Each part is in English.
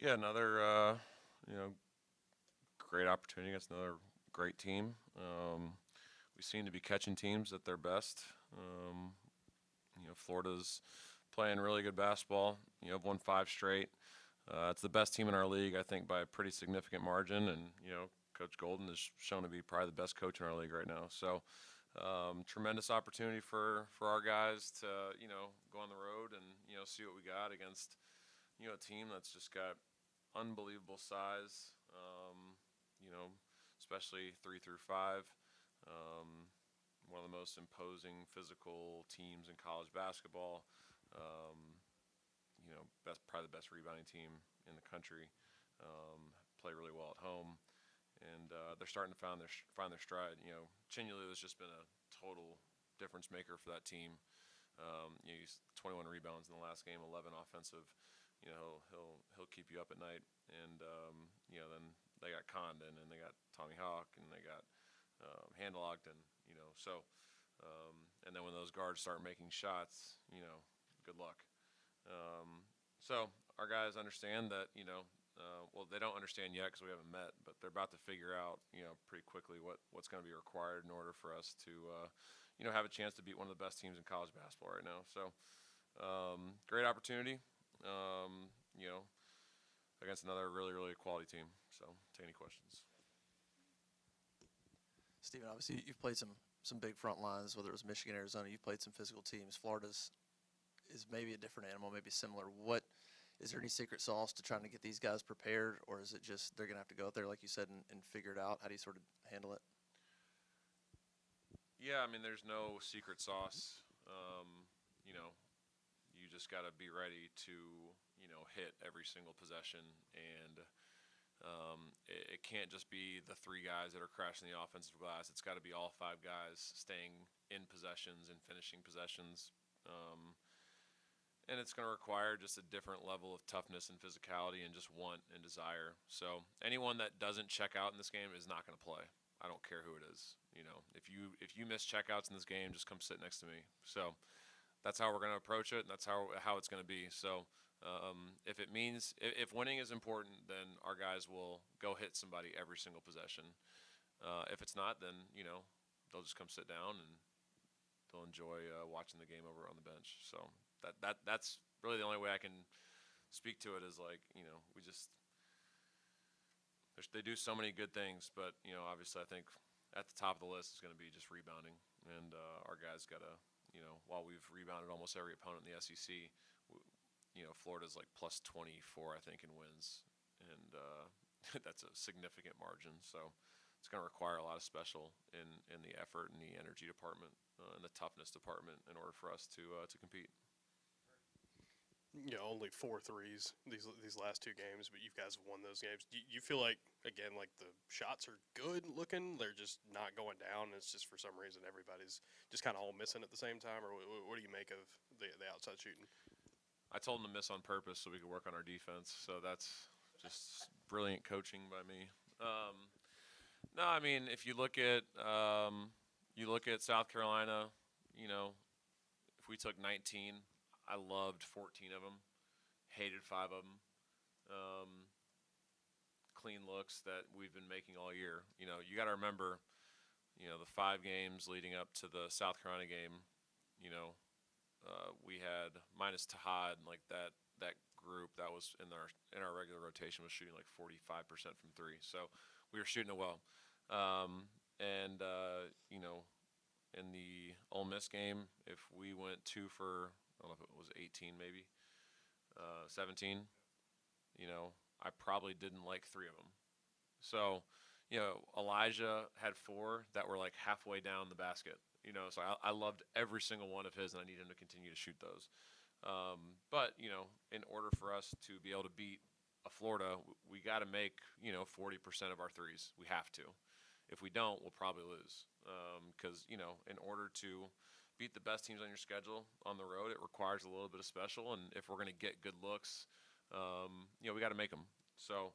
Yeah, another you know great opportunity against another great team. We seem to be catching teams at their best. Florida's playing really good basketball. Have won five straight. It's the best team in our league, I think, by a pretty significant margin. And Coach Golden is shown to be probably the best coach in our league right now. So, tremendous opportunity for our guys to go on the road and see what we got against a team that's just got unbelievable size. You know, Especially 3 through 5. Um, One of the most imposing physical teams in college basketball. Um, Probably the best rebounding team in the country. Play really well at home, and they're starting to find their stride. Chinulu has just been a total difference maker for that team. He's 21 rebounds in the last game, 11 offensive. He'll keep you up at night, and then they got Condon and they got Tommy Hawk and they got Handel Ogden. And then when those guards start making shots, good luck. So our guys understand that, they don't understand yet because we haven't met, but they're about to figure out, pretty quickly what's going to be required in order for us to, have a chance to beat one of the best teams in college basketball right now. So great opportunity, you know, against another really, really quality team. So take any questions. Steven, obviously you've played some big front lines, whether it was Michigan, Arizona. You've played some physical teams. Florida's is maybe a different animal, maybe similar. What is there any secret sauce to trying to get these guys prepared, or is it just they're gonna have to go out there, like you said, and figure it out? How do you sort of handle it? Yeah, I mean, there's no secret sauce. You know, you just got to be ready to, hit every single possession. And it can't just be the three guys that are crashing the offensive glass. It's got to be all five guys staying in possessions and finishing possessions. And it's going to require just a different level of toughness and physicality and just want and desire. So anyone that doesn't check out in this game is not going to play. I don't care who it is. If you miss checkouts in this game, just come sit next to me. So that's how we're going to approach it, and that's how it's going to be. So if it means if winning is important, then our guys will go hit somebody every single possession. If it's not, then they'll just come sit down and they'll enjoy watching the game over on the bench. So that's really the only way I can speak to it is like we just they do so many good things, but obviously I think at the top of the list is going to be just rebounding, and our guys got to while we've rebounded almost every opponent in the SEC, Florida's like plus 24 I think in wins, and that's a significant margin. So it's going to require a lot of special in the effort and the energy department and the toughness department in order for us to compete. Only four threes these last two games, but you guys have won those games. Do you feel like, again, like the shots are good looking, they're just not going down? It's just for some reason everybody's just kind of all missing at the same time, or what do you make of the outside shooting? I told them to miss on purpose so we could work on our defense. So that's just brilliant coaching by me. No, I mean if you look at South Carolina, if we took 19. I loved 14 of them, hated 5 of them. Clean looks that we've been making all year. You got to remember, the 5 games leading up to the South Carolina game. We had minus Tahad, like that group that was in our regular rotation was shooting like 45% from 3. So we were shooting it well. And in the Ole Miss game, if we went 2 for I don't know if it was 18 maybe, 17, I probably didn't like 3 of them. So, Elijah had 4 that were like halfway down the basket, so I loved every single one of his, and I need him to continue to shoot those. But, in order for us to be able to beat a Florida, we got to make, 40% of our threes. We have to. If we don't, we'll probably lose. Because, in order to beat the best teams on your schedule on the road, it requires a little bit of special, and if we're going to get good looks, we got to make them. So,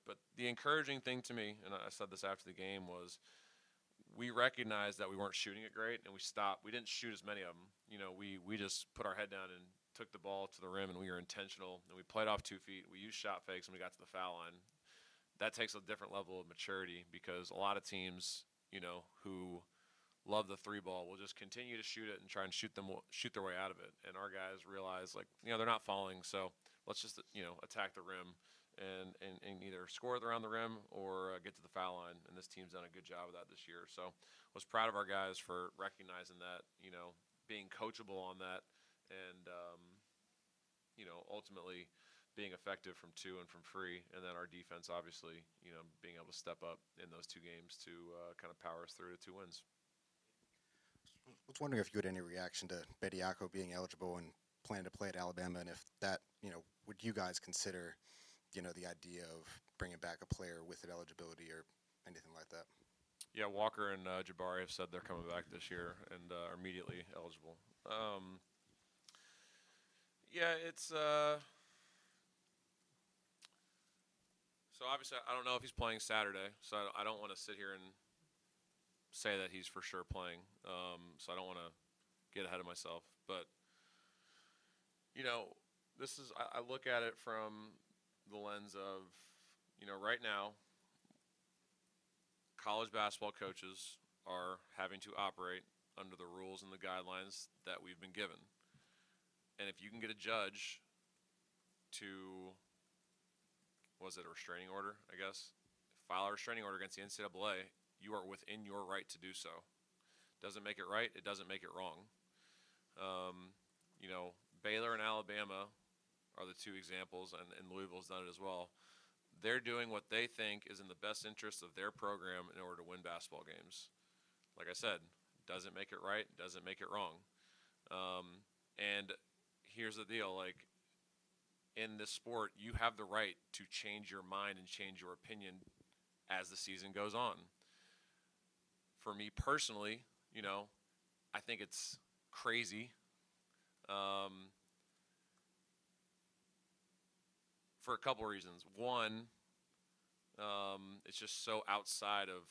but the encouraging thing to me, and I said this after the game, was we recognized that we weren't shooting it great, and we stopped. We didn't shoot as many of them. We just put our head down and took the ball to the rim and we were intentional and we played off 2 feet, we used shot fakes and we got to the foul line, that takes a different level of maturity because a lot of teams, who love the three ball will just continue to shoot it and try and shoot their way out of it. And our guys realize they're not falling, so let's just attack the rim and either score around the rim or get to the foul line. And this team's done a good job of that this year. So was proud of our guys for recognizing that, being coachable on that, and ultimately being effective from two and from free, and then our defense obviously being able to step up in those 2 games to kind of power us through to 2 wins. I was wondering if you had any reaction to Bediako being eligible and planning to play at Alabama, and if that, would you guys consider, the idea of bringing back a player with an eligibility or anything like that? Yeah, Walker and Jabari have said they're coming back this year and are immediately eligible. Yeah, it's so obviously I don't know if he's playing Saturday, so I don't want to sit here and say that he's for sure playing. So I don't want to get ahead of myself, but this is I look at it from the lens of right now college basketball coaches are having to operate under the rules and the guidelines that we've been given. And if you can get a judge to, was it a restraining order, I guess, file a restraining order against the NCAA, you are within your right to do so. Doesn't make it right, it doesn't make it wrong. Baylor and Alabama are the 2 examples, and Louisville's done it as well. They're doing what they think is in the best interest of their program in order to win basketball games. Like I said, doesn't make it right, doesn't make it wrong. And here's the deal, in this sport, you have the right to change your mind and change your opinion as the season goes on. For me personally, I think it's crazy. For a couple reasons. One, it's just so outside of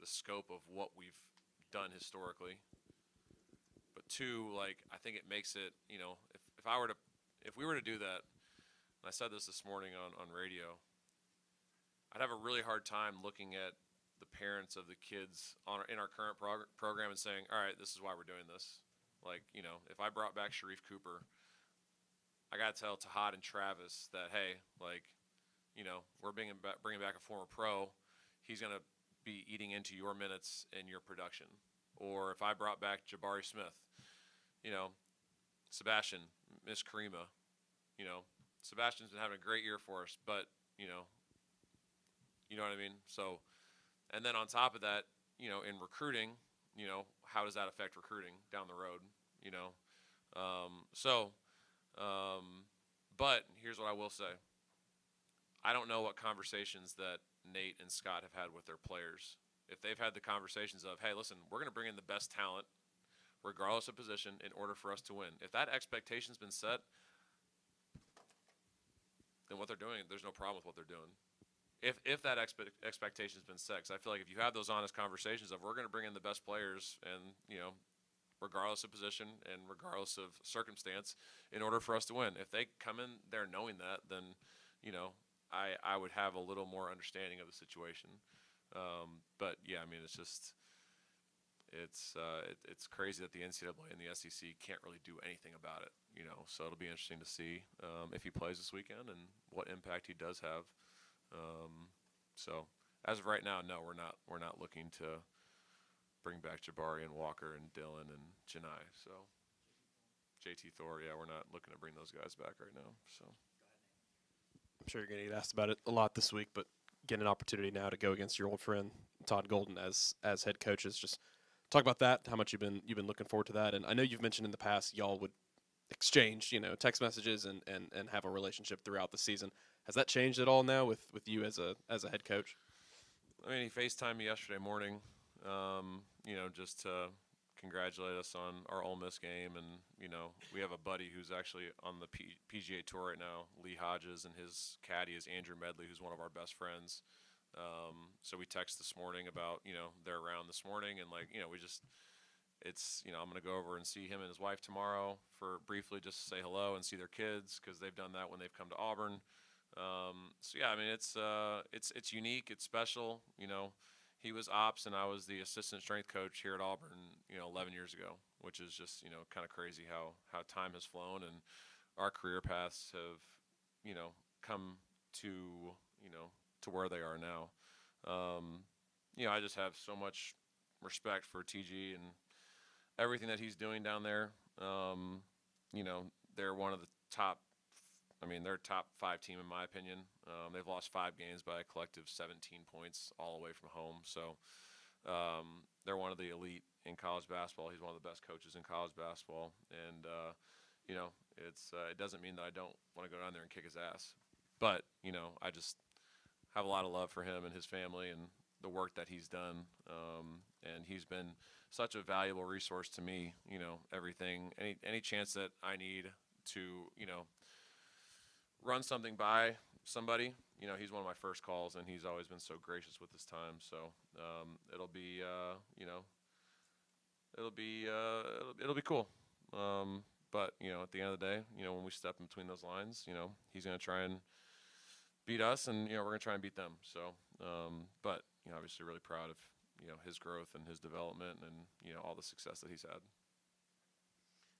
the scope of what we've done historically. But 2, I think it makes it, if we were to do that, and I said this morning on radio, I'd have a really hard time looking at the parents of the kids in our current program and saying, all right, this is why we're doing this. If I brought back Sharif Cooper, I got to tell Tahad and Travis that, hey, we're bringing back a former pro. He's going to be eating into your minutes and your production. Or if I brought back Jabari Smith, Sebastian, Miss Karima, Sebastian's been having a great year for us, but, you know what I mean? So, and then on top of that, in recruiting, how does that affect recruiting down the road, but here's what I will say. I don't know what conversations that Nate and Scott have had with their players. If they've had the conversations of, hey, listen, we're going to bring in the best talent, regardless of position, in order for us to win. If that expectation's been set, then what they're doing, there's no problem with what they're doing. If that expectation's been set, because I feel like if you have those honest conversations of we're going to bring in the best players and, regardless of position and regardless of circumstance, in order for us to win. If they come in there knowing that, then, I would have a little more understanding of the situation. But yeah, I mean, it's just, it's crazy that the NCAA and the SEC can't really do anything about it, so it'll be interesting to see if he plays this weekend and what impact he does have. So as of right now, no, we're not looking to bring back Jabari and Walker and Dylan and Janai. So JT Thor, yeah, we're not looking to bring those guys back right now. So I'm sure you're going to get asked about it a lot this week, but get an opportunity now to go against your old friend Todd Golden as head coaches. Just talk about that. How much you've been looking forward to that, and I know you've mentioned in the past y'all would exchange, text messages and have a relationship throughout the season. Has that changed at all now with you as a head coach? I mean, he FaceTimed me yesterday morning, just to congratulate us on our Ole Miss game. And, we have a buddy who's actually on the PGA Tour right now, Lee Hodges, and his caddy is Andrew Medley, who's one of our best friends. So we texted this morning about, their round this morning. And, we just it's, I'm going to go over and see him and his wife tomorrow for briefly just to say hello and see their kids, because they've done that when they've come to Auburn. So yeah, I mean, it's unique, it's special. He was ops and I was the assistant strength coach here at Auburn, 11 years ago, which is just, kind of crazy how time has flown and our career paths have, come to, to where they are now. I just have so much respect for TG and everything that he's doing down there. They're one of the top. They're a top 5 team in my opinion. They've lost 5 games by a collective 17 points, all away from home. So they're one of the elite in college basketball. He's one of the best coaches in college basketball, and it doesn't mean that I don't want to go down there and kick his ass. But I just have a lot of love for him and his family and the work that he's done. And he's been such a valuable resource to me. Everything, any chance that I need to, run something by somebody, he's one of my first calls, and he's always been so gracious with his time. So it'll be cool. But at the end of the day, when we step in between those lines, he's going to try and beat us, and we're going to try and beat them. So, but obviously, really proud of his growth and his development, and all the success that he's had.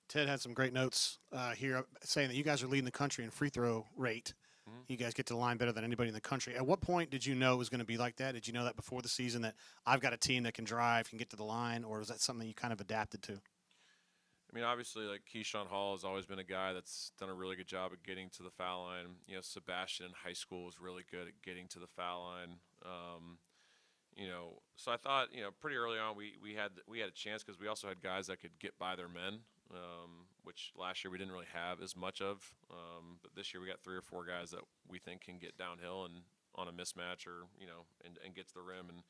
Ted had some great notes here saying that you guys are leading the country in free throw rate. Mm-hmm. You guys get to the line better than anybody in the country. At what point did you know it was going to be like that? Did you know that before the season, that I've got a team that can drive, can get to the line, or was that something you kind of adapted to? Obviously, like Keyshawn Hall has always been a guy that's done a really good job at getting to the foul line. Sebastian in high school was really good at getting to the foul line. So I thought, pretty early on we had a chance, because we also had guys that could get by their men, which last year we didn't really have as much of. But this year we got 3 or 4 guys that we think can get downhill and on a mismatch, or and get to the rim. And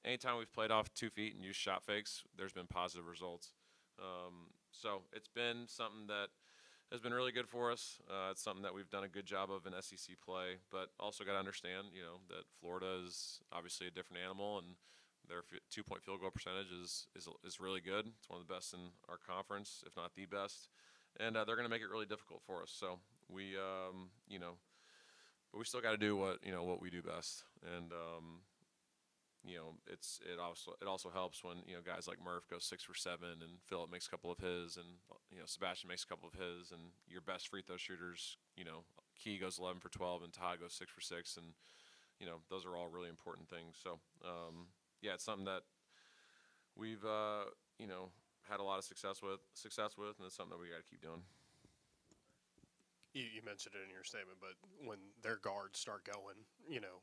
anytime we've played off 2 feet and used shot fakes, there's been positive results. So it's been something that has been really good for us. It's something that we've done a good job of in SEC play, but also got to understand, that Florida is obviously a different animal, and their 2-point field goal percentage is really good. It's one of the best in our conference, if not the best, and they're going to make it really difficult for us. So we, but we still got to do what we do best, and it also helps when guys like Murph go 6 for 7, and Phillip makes a couple of his, and Sebastian makes a couple of his, and your best free throw shooters, Key goes 11 for 12, and Todd goes 6 for 6, and those are all really important things. So yeah, it's something that we've had a lot of success with, and it's something that we got to keep doing. You mentioned it in your statement, but when their guards start going,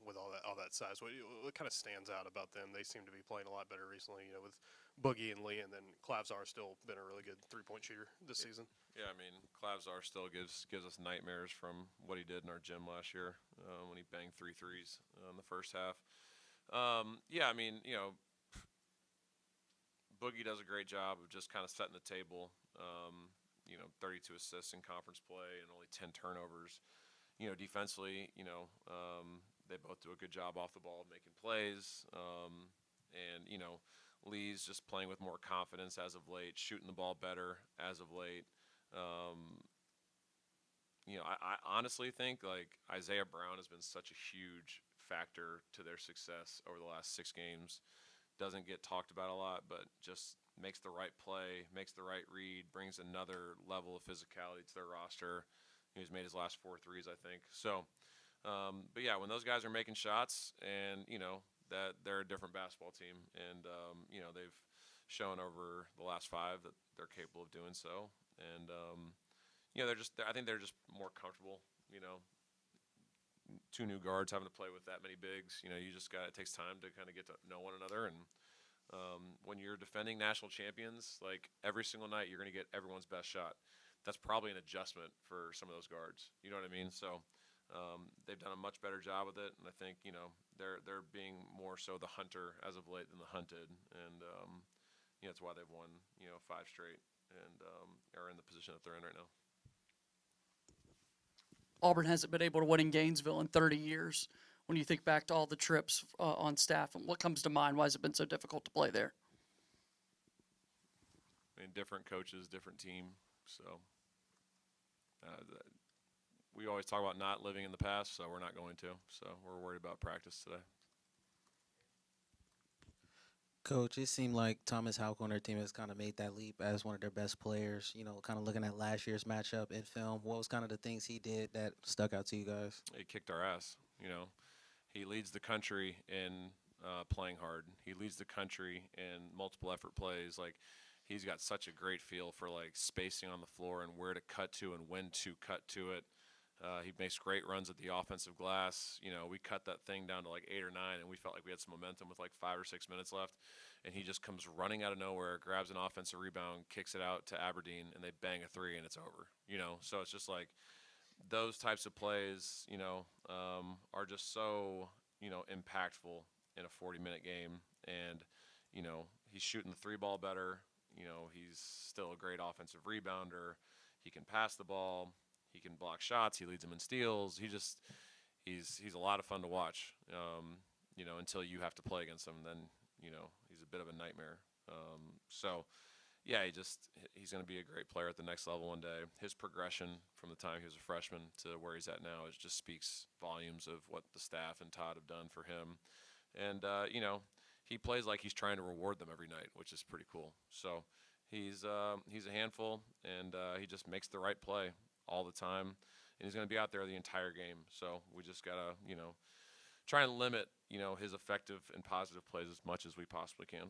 with all that size, what kind of stands out about them? They seem to be playing a lot better recently, with Boogie and Lee, and then Clavzar still been a really good 3-point shooter this season. Yeah, Clavzar still gives us nightmares from what he did in our gym last year when he banged 3 threes in the first half. Yeah, Boogie does a great job of just kind of setting the table. 32 assists in conference play and only 10 turnovers. Defensively, they both do a good job off the ball making plays. And Lee's just playing with more confidence as of late, shooting the ball better as of late. I honestly think like Isaiah Brown has been such a huge factor to their success over the last 6 games. Doesn't get talked about a lot, but just makes the right play, makes the right read, brings another level of physicality to their roster. He's made his last 4 threes, I think. So, but yeah, when those guys are making shots, and that they're a different basketball team, and they've shown over the last 5 that they're capable of doing so, and I think they're just more comfortable. 2 new guards having to play with that many bigs. It takes time to kind of get to know one another, and when you're defending national champions, like every single night you're going to get everyone's best shot. That's probably an adjustment for some of those guards. You know what I mean? So they've done a much better job with it, and I think they're being more so the hunter as of late than the hunted, and that's why they've won 5 straight and are in the position that they're in right now. Auburn hasn't been able to win in Gainesville in 30 years. When you think back to all the trips on staff, what comes to mind? Why has it been so difficult to play there? mean, different coaches, different team. So we always talk about not living in the past, so we're not going to. So we're worried about practice today. Coach, it seemed like Thomas Houck on their team has kind of made that leap as one of their best players. You know, kind of looking at last year's matchup in film, what was kind of the things he did that stuck out to you guys? He kicked our ass. You know, he leads the country in playing hard. He leads the country in multiple effort plays. Like, he's got such a great feel for like spacing on the floor and where to cut to and when to cut to it. He makes great runs at the offensive glass. You know, we cut that thing down to like 8 or 9, and we felt like we had some momentum with like 5 or 6 minutes left. And he just comes running out of nowhere, grabs an offensive rebound, kicks it out to Aberdeen, and they bang a 3, and it's over. You know, so it's just like those types of plays, you know, are just so, you know, impactful in a 40-minute game. And, you know, he's shooting the 3-ball better. You know, he's still a great offensive rebounder. He can pass the ball. He can block shots. He leads them in steals. He's a lot of fun to watch. You know, until you have to play against him, then you know he's a bit of a nightmare. So, yeah, he's going to be a great player at the next level one day. His progression from the time he was a freshman to where he's at now just speaks volumes of what the staff and Todd have done for him. And you know, he plays like he's trying to reward them every night, which is pretty cool. So he's a handful, and he just makes the right play all the time, and he's going to be out there the entire game. So we just got to, you know, try and limit, you know, his effective and positive plays as much as we possibly can.